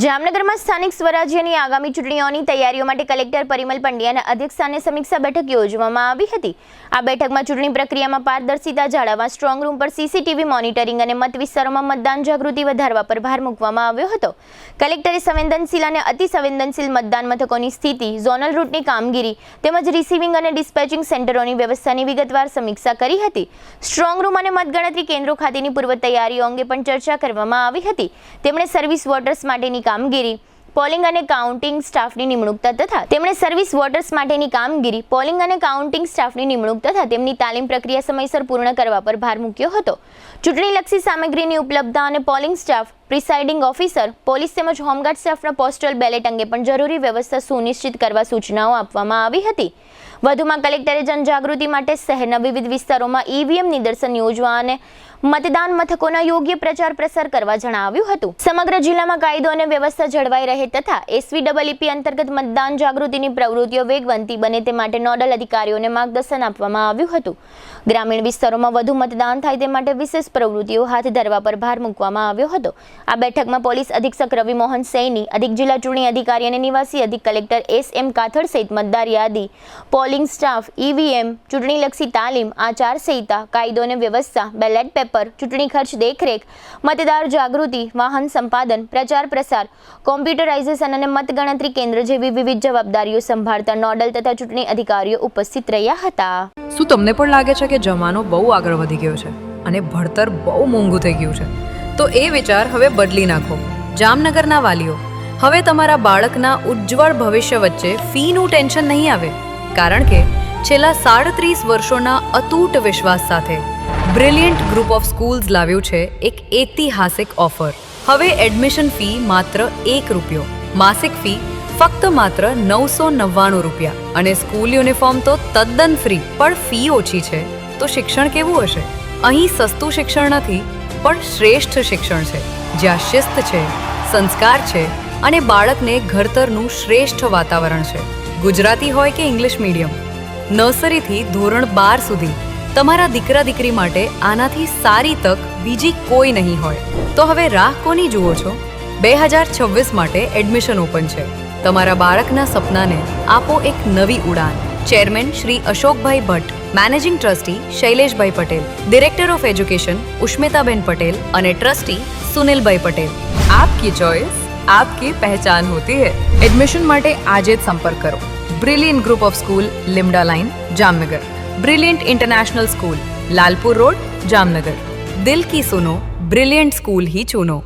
જામનગરમાં સ્થાનિક સ્વરાજ્યની આગામી ચૂંટણીઓની તૈયારીઓ માટે કલેક્ટર પરિમલ પંડ્યાના અધ્યક્ષસ્થાને સમીક્ષા બેઠક યોજવામાં આવી હતી। આ બેઠકમાં ચૂંટણી પ્રક્રિયામાં પારદર્શિતા જાળવવા, સ્ટ્રોંગ રૂમ પર સીસીટીવી મોનિટરિંગ અને મત વિસ્તારોમાં મતદાન જાગૃતિ વધારવા પર ભાર મૂકવામાં આવ્યો હતો। કલેક્ટરે સંવેદનશીલ અને અતિ સંવેદનશીલ મતદાન મથકોની સ્થિતિ, ઝોનલ રૂટની કામગીરી તેમજ રિસીવિંગ અને ડિસ્પેચિંગ સેન્ટરોની વ્યવસ્થાની વિગતવાર સમીક્ષા કરી હતી। સ્ટ્રોંગ રૂમ અને મતગણતરી કેન્દ્રો ખાતેની પૂર્વ તૈયારીઓ અંગે પણ ચર્ચા કરવામાં આવી હતી। તેમણે સર્વિસ વોટર્સ માટેની કામગીરી, પોલિંગ અને કાઉન્ટિંગ સ્ટાફની નિમણૂક તથા તેમની તાલીમ પ્રક્રિયા સમયસર પૂર્ણ કરવા પર ભાર મૂક્યો હતો। ચૂંટણીલક્ષી સામગ્રીની ઉપલબ્ધતા અને polling staff, presiding officer, police તેમજ હોમગાર્ડ સ્ટાફના પોસ્ટલ બેલેટ અંગે પણ જરૂરી વ્યવસ્થા સુનિશ્ચિત કરવા સૂચનાઓ આપવામાં આવી હતી। વધુમાં કલેક્ટરે જનજાગૃતિ માટે શહેરના વિવિધ વિસ્તારોમાં ઈવીએમ નિદર્શન યોજવા અને મતદાન મથકોના યોગ્ય પ્રચાર પ્રસાર કરવા જણાવ્યું હતું। સમગ્ર જિલ્લામાં કાયદો અને વ્યવસ્થા જળવાઈ રહે તથા એસવીડબલઈપી અંતર્ગત મતદાન જાગૃતિની પ્રવૃત્તિઓ વેગવંતી બને તે માટે નોડલ અધિકારીઓને માર્ગદર્શન આપવામાં આવ્યું હતું। ગ્રામીણ વિસ્તારોમાં વધુ મતદાન થાય તે માટે વિશેષ પ્રવૃત્તિઓ હાથ ધરવા પર ભાર મૂકવામાં આવ્યો હતો। આ બેઠકમાં પોલીસ અધિક્ષક રવિ મોહન સૈની, અધિક જિલ્લા ચૂંટણી અધિકારી અને નિવાસી અધિક કલેક્ટર એસ.એમ. કાથડ સહિત મતદાર યાદી, પોલિંગ સ્ટાફ, ઈવીએમ, ચૂંટણીલક્ષી તાલીમ, આચાર સંહિતા, કાયદો અને વ્યવસ્થા, બેલેટ પેપર, ચૂંટણી ખર્ચ દેખરેખ, મતદાર જાગૃતિ, વાહન સંપાદન, પ્રચાર પ્રસાર, કોમ્પ્યુટરાઇઝેશન અને મતગણતરી કેન્દ્ર જેવી વિવિધ જવાબદારીઓ સંભાળતા નોડલ તથા ચૂંટણી અધિકારીઓ ઉપસ્થિત રહ્યા હતા। શું તમને પણ લાગે છે કે જમાનો બહુ આગળ વધી ગયો છે અને ભણતર બહુ મોંઘું થઈ ગયું છે? તો એ વિચાર હવે બદલી નાખો। જામનગરના વાલીઓ, હવે તમારા બાળકના ઉજ્જવળ ભવિષ્ય વચ્ચે ફીનું ટેન્શન નહીં આવે, કારણ કે છેલ્લા 37 વર્ષોના અતૂટ વિશ્વાસ સાથે બ્રિલિયન્ટ ગ્રુપ ઓફ સ્કૂલ્સ લાવ્યું છે એક ઐતિહાસિક ઓફર। હવે એડમિશન ફી માત્ર ₹1, માસિક ફી ફક્ત માત્ર ₹999 અને સ્કૂલ યુનિફોર્મ તો તદ્દન ફ્રી। પણ ફી ઓછી છે તો શિક્ષણ કેવું હશે? અહીં સસ્તું શિક્ષણ નથી, પણ શ્રેષ્ઠ શિક્ષણ છે, જ્યાં શિસ્ત છે, સંસ્કાર છે અને બાળકને ઘડતરનું શ્રેષ્ઠ વાતાવરણ છે। ગુજરાતી હોય કે ઇંગ્લિશ મીડિયમ, નર્સરીથી ધોરણ 12 સુધી તમારા દીકરા દીકરી માટે આનાથી સારી તક બીજી કોઈ નહીં હોય। તો હવે રાહ કોની જુઓ છો? 2026 માટે એડમિશન ઓપન છે। તમારા બાળકના સપનાને આપો એક નવી ઉડાન। Chairman Shri Ashokbhai Bhatt, managing trustee Shaileshbhai Patel, director of education Ushmitaben Patel અને ટ્રસ્ટી સુનિલભાઈ પટેલ। आपकी चॉइस आपकी पहचान होती है। एडमिशन માટે આજે જ સંપર્ક કરો। Brilliant group of school, Limda line, Jamnagar. Brilliant international school, Lalpur road, Jamnagar. दिल की सुनो, ब्रिलियंट स्कूल ही चुनो।